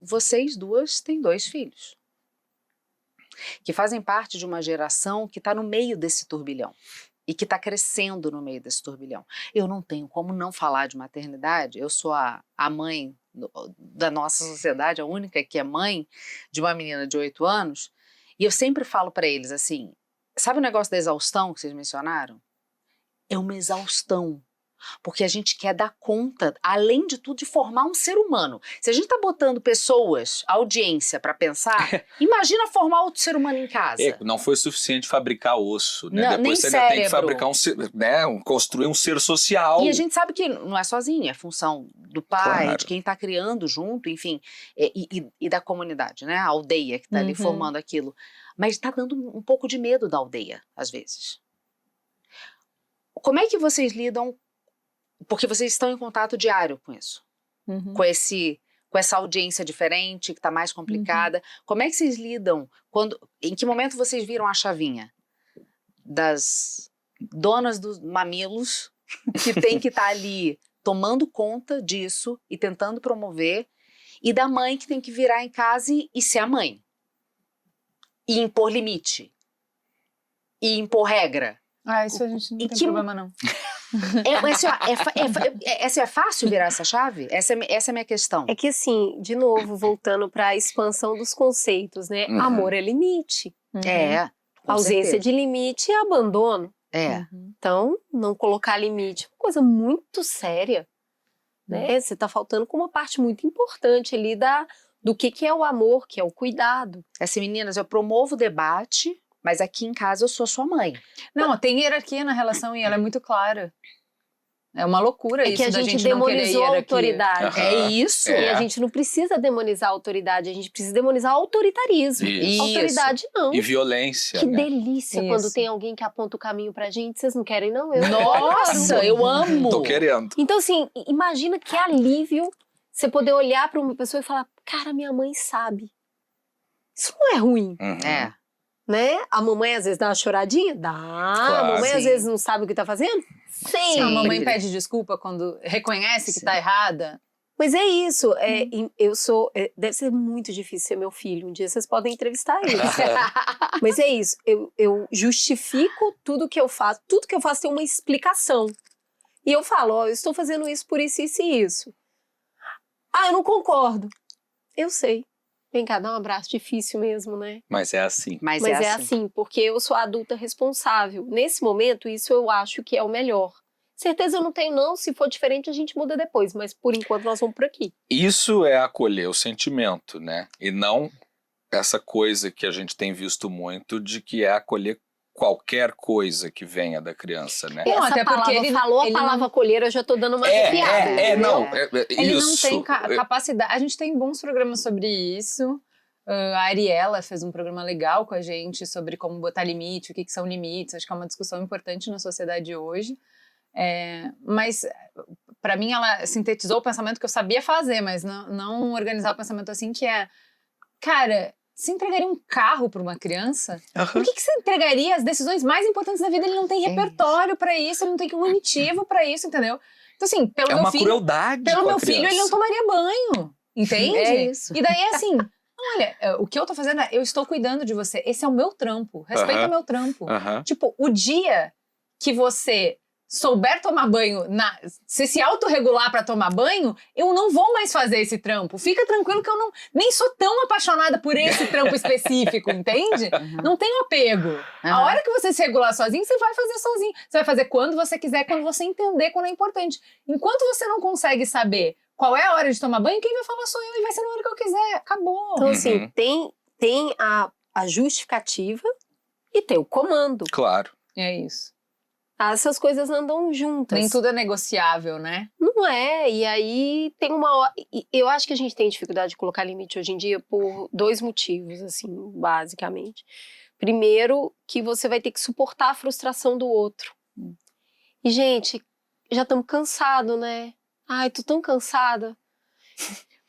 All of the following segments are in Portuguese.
vocês duas têm 2 filhos, que fazem parte de uma geração que está no meio desse turbilhão e que está crescendo no meio desse turbilhão. Eu não tenho como não falar de maternidade, eu sou a mãe da nossa sociedade, a única que é mãe de uma menina de 8 anos, e eu sempre falo para eles assim, sabe o negócio da exaustão que vocês mencionaram? É uma exaustão. Porque a gente quer dar conta, além de tudo, de formar um ser humano. Se a gente está botando pessoas, audiência, para pensar, imagina formar outro ser humano em casa. Não foi suficiente fabricar osso, né? Não, Depois você ainda tem que fabricar construir um ser social. E a gente sabe que não é sozinho, é função do pai, Claro. de quem está criando junto, enfim, e da comunidade, né? A aldeia que está ali formando aquilo. Mas está dando um pouco de medo da aldeia, às vezes. Como é que vocês lidam? Porque vocês estão em contato diário com isso, com essa audiência diferente, que está mais complicada. Como é que vocês lidam? Em que momento vocês viram a chavinha das donas dos mamilos que tem que estar ali tomando conta disso e tentando promover, e da mãe que tem que virar em casa e ser a mãe, e impor limite, e impor regra? Isso a gente não tem problema, não. É fácil virar essa chave? Essa é a minha questão. É que assim, de novo, voltando para a expansão dos conceitos, né? Amor é limite. Ausência de limite é abandono. Então, não colocar limite é uma coisa muito séria, né? Você está faltando com uma parte muito importante ali do que é o amor, que é o cuidado. Assim, meninas, eu promovo o debate, mas aqui em casa eu sou sua mãe. Não, tem hierarquia na relação e ela é muito clara. É uma loucura isso da gente não querer hierarquia. demonizou a autoridade. É isso. E a gente não precisa demonizar a autoridade, a gente precisa demonizar o autoritarismo. Isso. Autoridade não. E violência. Que né? delícia quando tem alguém que aponta o caminho pra gente. Vocês não querem, não? Nossa, eu amo. Tô querendo. Então, assim, imagina que alívio você poder olhar pra uma pessoa e falar, cara, minha mãe sabe. Isso não é ruim. Né? A mamãe às vezes dá uma choradinha? Dá. Claro, a mamãe às sim. vezes não sabe o que tá fazendo? Sim. A mamãe pede desculpa quando reconhece que tá errada. Mas é isso, eu sou, deve ser muito difícil ser meu filho, um dia vocês podem entrevistar ele. Mas é isso, eu justifico tudo que eu faço tem uma explicação. E eu falo, eu estou fazendo isso por isso, isso e isso. Eu não concordo. Eu sei. Vem cá, dá um abraço, difícil mesmo, né? Mas é assim. Mas é assim, porque eu sou a adulta responsável. Nesse momento, isso eu acho que é o melhor. Certeza eu não tenho não, se for diferente a gente muda depois, mas por enquanto nós vamos por aqui. Isso é acolher o sentimento, né? E não essa coisa que a gente tem visto muito de que é acolher qualquer coisa que venha da criança, né? Essa até porque palavra, falou a palavra acolher, eu já tô dando uma arrepiada. Ele isso. não tem capacidade. A gente tem bons programas sobre isso. A Ariela fez um programa legal com a gente sobre como botar limite, o que são limites. Acho que é uma discussão importante na sociedade hoje. Mas para mim ela sintetizou o pensamento que eu sabia fazer, mas não organizar o pensamento assim, que é, cara, você entregaria um carro para uma criança? Por que você entregaria as decisões mais importantes da vida? Ele não tem repertório para isso, ele não tem cognitivo para isso, entendeu? Então assim, pelo meu filho, crueldade pelo com a meu filho criança. ele não tomaria banho, entende? É isso. E daí assim, olha, o que eu tô fazendo eu estou cuidando de você, esse é o meu trampo, respeita o meu trampo. Tipo, o dia que você souber tomar banho, se autorregular pra tomar banho, eu não vou mais fazer esse trampo. Fica tranquilo que eu nem sou tão apaixonada por esse trampo específico, entende? Não tem apego. A hora que você se regular sozinho, você vai fazer sozinho. Você vai fazer quando você quiser, quando você entender quando é importante. Enquanto você não consegue saber qual é a hora de tomar banho, quem vai falar sou eu e vai ser na hora que eu quiser. Acabou. Então assim, tem a justificativa e tem o comando. Claro. É isso. Essas coisas andam juntas. Nem tudo é negociável, né? Não é, e aí tem eu acho que a gente tem dificuldade de colocar limite hoje em dia por 2 motivos, assim, basicamente. Primeiro, que você vai ter que suportar a frustração do outro. E, gente, já estamos cansados, né? Ai, tô tão cansada.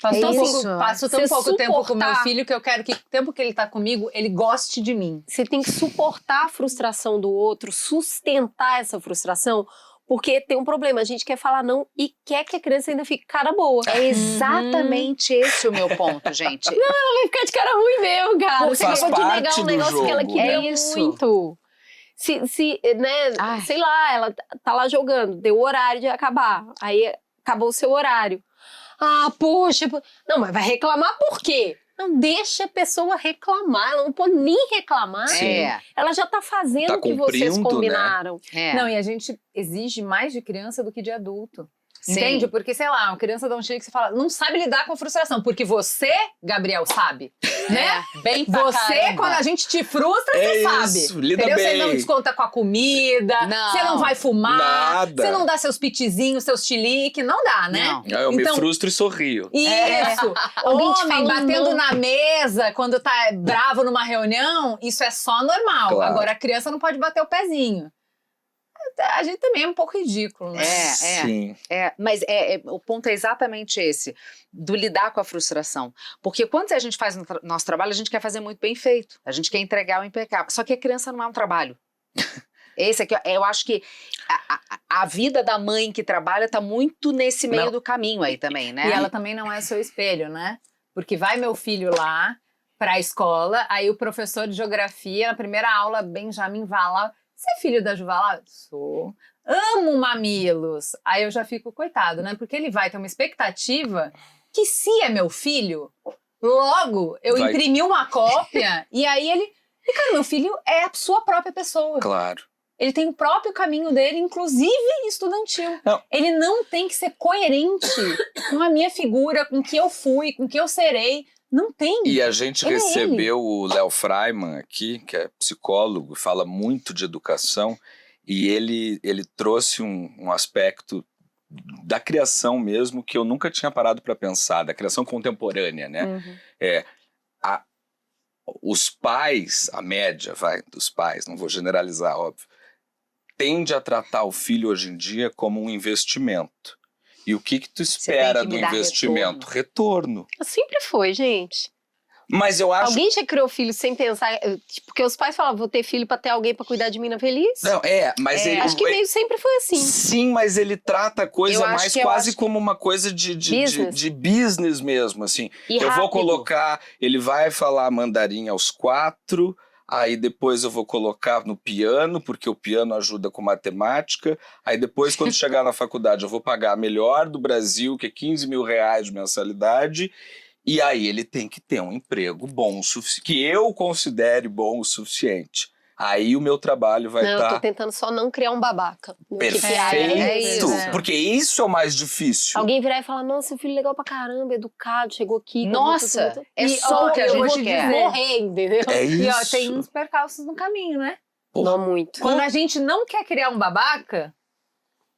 Passo tão pouco tempo com meu filho que eu quero que o tempo que ele tá comigo, ele goste de mim. Você tem que suportar a frustração do outro, sustentar essa frustração Porque tem um problema, a gente quer falar não e quer que a criança ainda fique cara boa. É exatamente esse o meu ponto, gente. Ela vai ficar de cara ruim mesmo, cara. Porque Você faz acabou de negar parte um do negócio que ela jogo, queria né? Isso. muito. Né, Ai. sei lá, ela tá lá jogando, deu o horário de acabar. Aí acabou o seu horário. Ah, poxa. Não, mas vai reclamar por quê? Não deixa a pessoa reclamar, ela não pode nem reclamar. Sim. Ela já tá fazendo Tá o que vocês cumprindo, combinaram. Não, e a gente exige mais de criança do que de adulto. Sim. Entende? Porque, sei lá, uma criança dá um chilique e você fala, não sabe lidar com frustração. Porque você, Gabriel, sabe. Né? Bem pra Você, caramba. quando a gente te frustra, É você isso, sabe. lida Entendeu? Você bem. não desconta com a comida, Não. você não vai fumar, Nada. você não dá seus pitizinhos, seus chilique, não dá, né? Não. Eu me Então- frustro e sorrio. Isso! Alguém te Homem fala um batendo não. na mesa quando tá bravo numa reunião, isso é só normal. Claro. Agora a criança não pode bater o pezinho. A gente também é um pouco ridículo, né? Sim. Mas o ponto é exatamente esse, do lidar com a frustração. Porque quando a gente faz o nosso trabalho, a gente quer fazer muito bem feito. A gente quer entregar o impecável. Só que a criança não é um trabalho. Esse aqui, eu acho que a vida da mãe que trabalha tá muito nesse meio Não. do caminho aí também, né? E ela também não é seu espelho, né? Porque vai meu filho lá pra escola, aí o professor de geografia, na primeira aula, Benjamin Vala, você é filho da Juvala? Sou. Amo mamilos. Aí eu já fico, coitado, né? Porque ele vai ter uma expectativa que se é meu filho, logo eu Vai. imprimi uma cópia e aí ele... E cara, meu filho é a sua própria pessoa. Claro. Ele tem o próprio caminho dele, inclusive estudantil. Não. Ele não tem que ser coerente com a minha figura, com o que eu fui, com o que eu serei. Não tem. E a gente Ele é recebeu o Léo Freiman aqui, que é psicólogo, fala muito de educação, e ele trouxe um aspecto da criação mesmo que eu nunca tinha parado para pensar, da criação contemporânea, né? Uhum. Os pais, a média, dos pais, não vou generalizar, óbvio, tende a tratar o filho hoje em dia como um investimento. E o que tu espera tem que do me dar investimento? Retorno. Sempre foi, gente. Mas eu acho... Alguém já criou filho sem pensar? Porque os pais falavam, vou ter filho pra ter alguém pra cuidar de mim na velhice? Não, mas ele... Acho que meio sempre foi assim. Sim, mas ele trata a coisa Eu acho mais que- eu quase acho como uma coisa de business mesmo, assim. E Eu vou rápido. colocar, ele vai falar mandarim aos 4, aí depois eu vou colocar no piano, porque o piano ajuda com matemática, aí depois quando chegar na faculdade eu vou pagar a melhor do Brasil, que é R$15 mil de mensalidade, e aí ele tem que ter um emprego bom o suficiente, que eu considere bom o suficiente. Aí o meu trabalho vai Não, eu tô estar tentando só não criar um babaca. perfeito, é isso. porque isso é o mais difícil. Alguém virar e falar, nossa, seu filho legal pra caramba, educado, chegou aqui. Nossa, é E, só o que a eu vou gente te quer. dizer, morrer, entendeu? É E ó, isso. tem uns percalços no caminho, né? Não muito. Quando a gente não quer criar um babaca,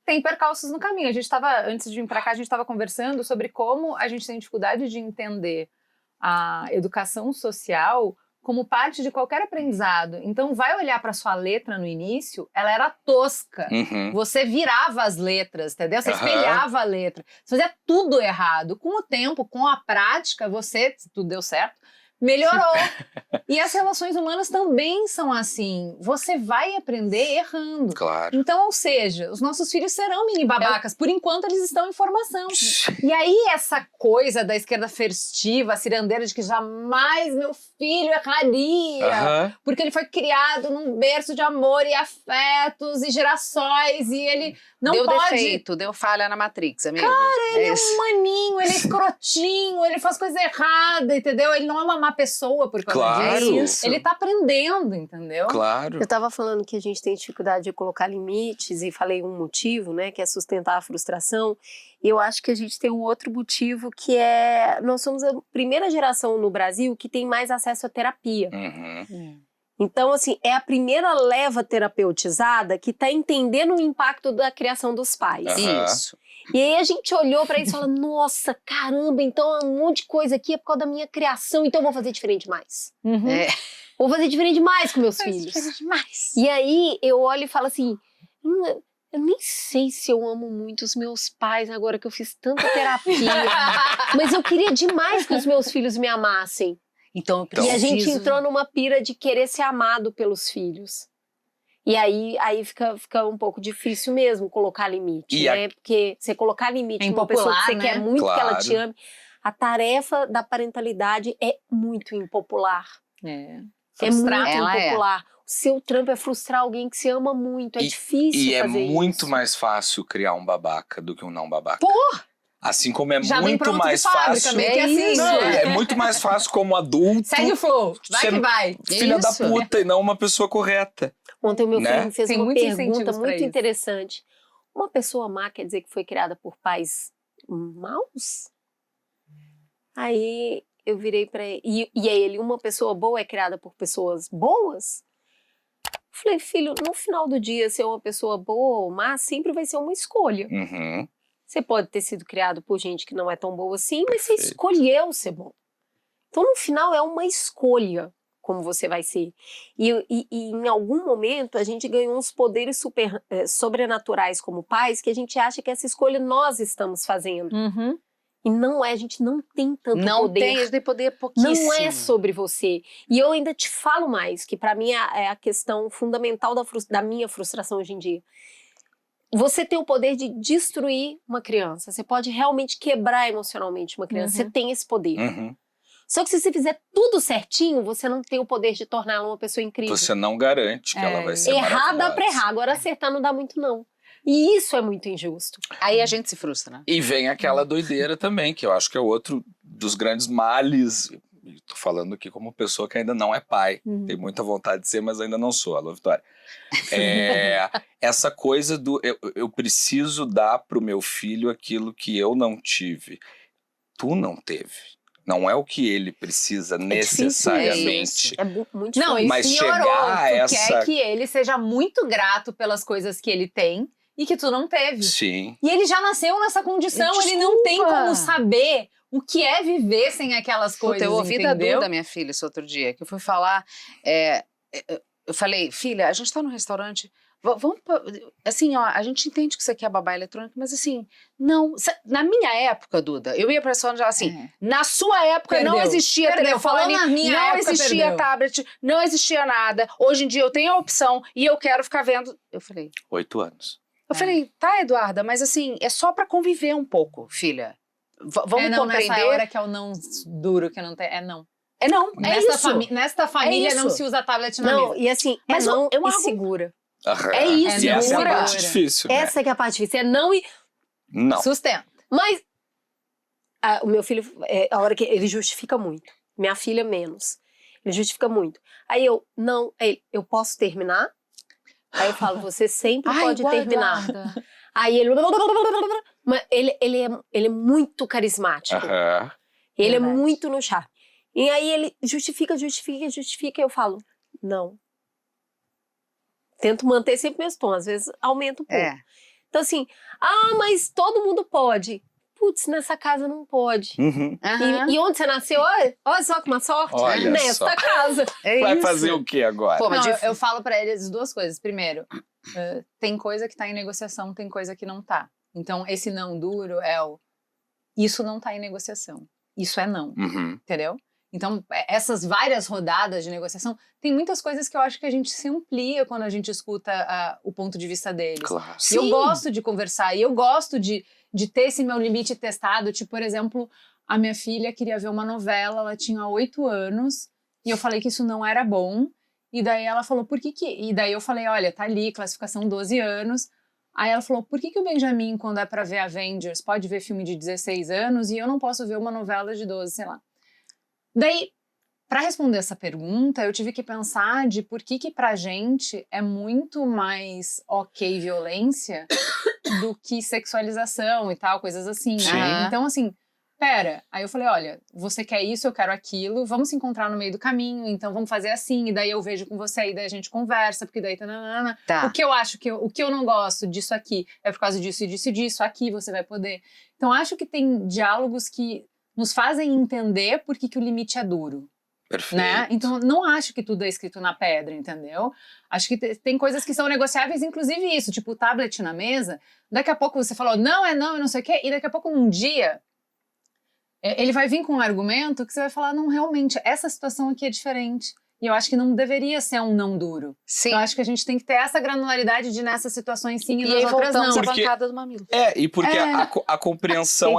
tem percalços no caminho. A gente tava, antes de vir pra cá, a gente estava conversando sobre como a gente tem dificuldade de entender a educação social como parte de qualquer aprendizado. Então, vai olhar para sua letra no início, ela era tosca. Uhum. Você virava as letras, entendeu? Você Aham. espelhava a letra. Você fazia tudo errado. Com o tempo, com a prática, você, se tudo deu certo, melhorou. E as relações humanas também são assim. Você vai aprender errando. Claro. Então, ou seja, os nossos filhos serão mini babacas. Por enquanto, eles estão em formação. E aí, essa coisa da esquerda festiva, cirandeira, de que jamais meu filho erraria. Aham. Porque ele foi criado num berço de amor e afetos e gerações. E ele não deu pode... defeito, deu falha na Matrix, amigo. Ele é um maninho, ele é escrotinho, ele faz coisa errada, entendeu? Ele não é uma má pessoa por causa Claro. disso. Ele tá aprendendo, entendeu? Claro. Eu tava falando que a gente tem dificuldade de colocar limites e falei um motivo, né, que é sustentar a frustração. E eu acho que a gente tem um outro motivo que é, nós somos a primeira geração no Brasil que tem mais acesso à terapia. Uhum. Então, assim, é a primeira leva terapeutizada que tá entendendo o impacto da criação dos pais. Aham. Isso. E aí a gente olhou pra isso e falou, nossa, caramba, então um monte de coisa aqui é por causa da minha criação, então eu vou fazer diferente demais. Uhum. É. Vou fazer diferente demais com meus filhos. demais. E aí eu olho e falo assim, eu nem sei se eu amo muito os meus pais agora que eu fiz tanta terapia, mas eu queria demais que os meus filhos me amassem. Então eu E preciso... a gente entrou numa pira de querer ser amado pelos filhos. E aí fica um pouco difícil mesmo colocar limite, né? Porque você colocar limite numa pessoa que você quer muito que ela te ame, a tarefa da parentalidade é muito impopular. É muito impopular. O seu trampo é frustrar alguém que se ama muito, é difícil fazer isso. E é muito mais fácil criar um babaca do que um não babaca. Assim como já muito mais fácil. É muito mais fácil como adulto. Segue o flow, vai que vai. Filha da puta e não uma pessoa correta. Ontem o meu filho me fez uma pergunta muito interessante. Uma pessoa má quer dizer que foi criada por pais maus? Aí eu virei pra ele. E aí ele, uma pessoa boa é criada por pessoas boas? Falei, filho, no final do dia, ser uma pessoa boa ou má sempre vai ser uma escolha. Uhum. Você pode ter sido criado por gente que não é tão boa assim, mas você escolheu ser bom. Então, no final, é uma escolha como você vai ser. E em algum momento, a gente ganhou uns poderes sobrenaturais como pais, que a gente acha que essa escolha nós estamos fazendo. Uhum. E não é, a gente não tem tanto poder. Não tem, a gente tem poder pouquíssimo. Não é sobre você. E eu ainda te falo mais, que pra mim é a questão fundamental da minha frustração hoje em dia. Você tem o poder de destruir uma criança. Você pode realmente quebrar emocionalmente uma criança. Você tem esse poder. Uhum. Só que se você fizer tudo certinho, você não tem o poder de torná-la uma pessoa incrível. Você não garante que ela vai ser errar dá pra errar, agora acertar não dá muito não. E isso é muito injusto. Aí a gente se frustra, né? E vem aquela doideira também, que eu acho que é outro dos grandes males. Tô falando aqui como pessoa que ainda não é pai. Tem muita vontade de ser, mas ainda não sou. Alô, Vitória. Essa coisa do eu preciso dar pro meu filho aquilo que eu não tive. Tu não teve. Não é o que ele precisa necessariamente. É muito não, difícil. Mas chegar a essa... quer que ele seja muito grato pelas coisas que ele tem e que tu não teve. Sim. E ele já nasceu nessa condição, ele não tem como saber o que é viver sem aquelas coisas, eu ouvi da Duda, minha filha, esse outro dia, que eu fui falar, eu falei, filha, a gente tá num restaurante, vamos, assim, ó, a gente entende que você quer babá eletrônica, mas assim, não, na minha época, Duda, eu ia pra restaurante e falava assim, na sua época não existia telefone, não existia tablet, não existia nada, hoje em dia eu tenho a opção e eu quero ficar vendo, eu falei... 8 anos. Eu falei, tá, Eduarda, mas assim, é só pra conviver um pouco, filha. Vamos não, compreender. Nessa hora que é o não duro, que não tem. Não. É não, Nesta família não se usa tablet na mesa. E assim, mas não e segura. É isso, e essa é a parte difícil, né? Essa que é a parte difícil, é não e... Não. Sustenta. Mas o meu filho, a hora que ele justifica muito. Minha filha menos. Ele justifica muito. Aí eu posso terminar? Aí eu falo, você sempre pode terminar. Aí ele... Mas ele é muito carismático. Ele é muito no charme. E aí ele justifica. E eu falo, não. Tento manter sempre o mesmo tom. Às vezes aumenta um pouco. Então assim, mas todo mundo pode. Putz, nessa casa não pode. E onde você nasceu? Olha só que uma sorte. Nesta casa. Vai fazer o que agora? Pô, não, eu falo pra eles duas coisas. Primeiro, tem coisa que tá em negociação, tem coisa que não tá. Então, esse não duro isso não tá em negociação. Isso é não. Entendeu? Então, essas várias rodadas de negociação, tem muitas coisas que eu acho que a gente se amplia quando a gente escuta o ponto de vista deles. Claro. E eu gosto de conversar, e eu gosto de ter esse meu limite testado. Tipo, por exemplo, a minha filha queria ver uma novela, ela tinha 8 anos, e eu falei que isso não era bom. E daí ela falou, por que que... E daí eu falei, olha, tá ali, classificação 12 anos. Aí ela falou, por que que o Benjamin, quando é pra ver Avengers, pode ver filme de 16 anos e eu não posso ver uma novela de 12, sei lá. Daí, pra responder essa pergunta, eu tive que pensar de por que pra gente é muito mais ok violência do que sexualização e tal, coisas assim. Né? Então, assim... Pera, aí eu falei, olha, você quer isso, eu quero aquilo, vamos se encontrar no meio do caminho, então vamos fazer assim, e daí eu vejo com você, e daí a gente conversa, porque daí tá. O que eu acho, o que eu não gosto disso aqui é por causa disso e disso e disso, aqui você vai poder. Então acho que tem diálogos que nos fazem entender por que o limite é duro. Perfeito. Né? Então não acho que tudo é escrito na pedra, entendeu? Acho que tem coisas que são negociáveis, inclusive isso, tipo o tablet na mesa, daqui a pouco você falou, não, e não sei o quê, e daqui a pouco um dia... Ele vai vir com um argumento que você vai falar, não, realmente, essa situação aqui é diferente. E eu acho que não deveria ser um não duro. Sim. Eu acho que a gente tem que ter essa granularidade de nessas situações sim e nas aí outras não. voltamos à Porque- bancada do mamilo. E porque a compreensão,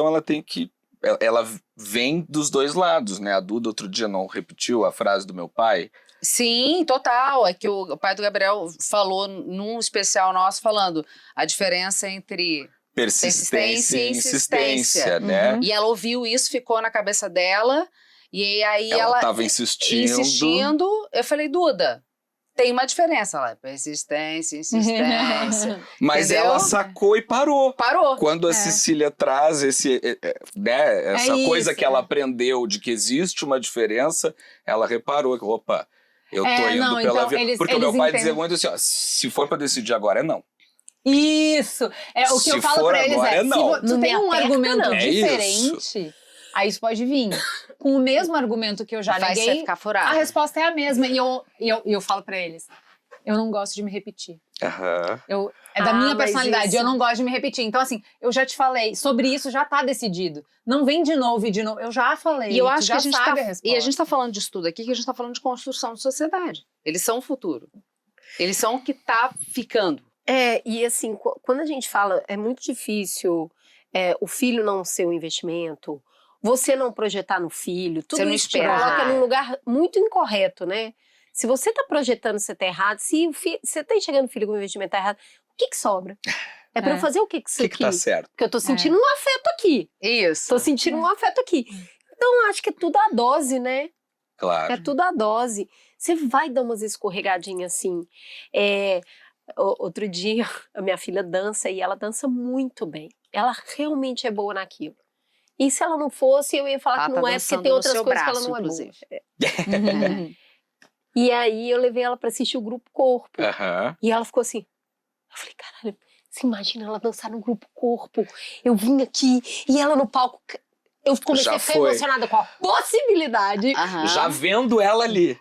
ela tem que... Ela vem dos dois lados, né? A Duda outro dia não repetiu a frase do meu pai. Sim, total. É que o pai do Gabriel falou num especial nosso falando a diferença entre Persistência e insistência, né? Uhum. E ela ouviu isso, ficou na cabeça dela, e aí Ela ela tava insistindo. eu falei, Duda, tem uma diferença. Ela, persistência, insistência. Mas Entendeu? ela sacou e parou. Parou. Quando a Cecília traz essa coisa isso, que ela aprendeu de que existe uma diferença, ela reparou que, opa, eu tô indo não, pela então, vida. Porque o meu eles pai entendem. dizia muito assim, ó, se for pra decidir agora, é não. Isso! O que Se eu falo for pra eles agora, se não. tu Não tem me um aperta, argumento não. É diferente, aí isso pode vir. Com o mesmo argumento que eu já Vai neguei, ficar a furado. resposta é a mesma. E eu falo pra eles, eu não gosto de me repetir. Aham. É da minha mas personalidade, isso- eu não gosto de me repetir. Então, assim, eu já te falei, sobre isso já tá decidido. Não vem de novo e de novo. Eu já falei, E eu tu acho que já a gente sabe a resposta. e a gente tá falando disso tudo aqui, que a gente tá falando de construção de sociedade. Eles são o futuro. Eles são o que tá ficando. E assim, quando a gente fala, é muito difícil o filho não ser um investimento, você não projetar no filho, tudo Você não isso te espera. coloca num lugar muito incorreto, né? Se você tá projetando você tá errado, se você tá enxergando o filho com o investimento tá errado, o que sobra? É pra eu fazer o que O isso que aqui? tá certo? Porque eu tô sentindo um afeto aqui. Isso. Tô sentindo um afeto aqui. Então, acho que é tudo a dose, né? Claro. É tudo a dose. Você vai dar umas escorregadinhas assim. Outro dia, a minha filha dança e ela dança muito bem. Ela realmente é boa naquilo. E se ela não fosse, eu ia falar Ela que tá não é, porque dançando tem no outras seu coisas que ela braço, não é boa. inclusive. E aí eu levei ela pra assistir o Grupo Corpo. Aham. E ela ficou assim. Eu falei, caralho, você imagina ela dançar no Grupo Corpo? Eu vim aqui e ela no palco. Eu comecei Já a ficar foi. emocionada com a possibilidade. Aham. Já vendo ela ali.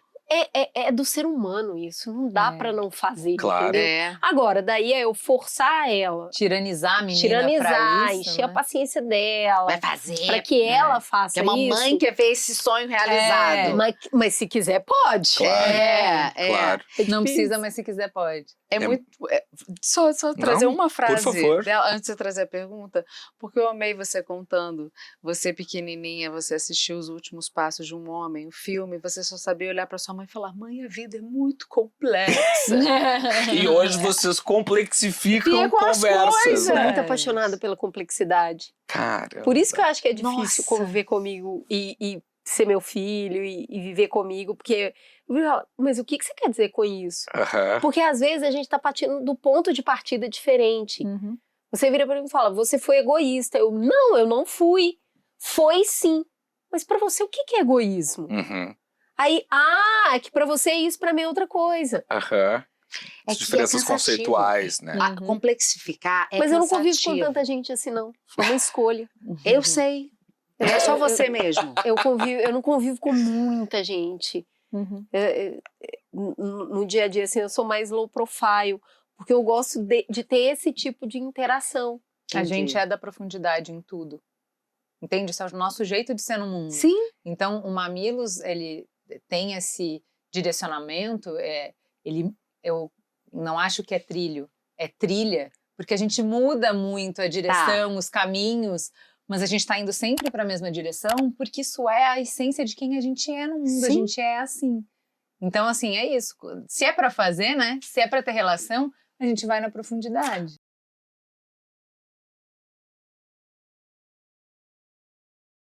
É do ser humano isso. Não dá pra não fazer, Claro. entendeu? Agora, daí é eu forçar ela. Tiranizar a menina Tiranizar, pra isso, encher a né? paciência dela. Vai fazer. Pra que ela faça Que a mamãe isso. quer ver esse sonho realizado. Mas se quiser, pode. Claro. Claro. Não precisa, mas se quiser pode. Muito. Só trazer Não, uma frase por favor. dela antes de você trazer a pergunta, porque eu amei você contando. Você pequenininha, você assistiu Os Últimos Passos de um Homem, o filme, você só sabia olhar pra sua mãe e falar: mãe, a vida é muito complexa. E hoje vocês complexificam Fica com as conversas. coisas. Sou Né? muito apaixonada pela complexidade. Cara. Por isso que eu acho que é difícil Nossa. conviver comigo e ser meu filho e viver comigo, porque... Mas o que você quer dizer com isso? Aham. Porque às vezes a gente tá partindo do ponto de partida diferente. Uhum. Você vira pra mim e fala, você foi egoísta. Eu não fui. Foi sim. Mas pra você, o que é egoísmo? Uhum. Aí, é que pra você isso, pra mim é outra coisa. Aham. É As que diferenças é cansativo. conceituais, né? A complexificar é Mas eu não convivo com cansativo. tanta gente assim, não. Foi uma escolha. Eu sei. Não é só você mesmo. Eu não convivo com muita gente. Uhum. No dia a dia, assim, eu sou mais low profile. Porque eu gosto de ter esse tipo de interação. A Entendi. gente é da profundidade em tudo. Entende? Esse é o nosso jeito de ser no mundo. Sim. Então, o Mamilos, ele tem esse direcionamento, eu não acho que é trilho, é trilha, porque a gente muda muito a direção, os caminhos, mas a gente está indo sempre para a mesma direção, porque isso é a essência de quem a gente é no mundo, a Sim. gente é assim. Então, assim, é isso. Se é para fazer, né? Se é para ter relação, a gente vai na profundidade.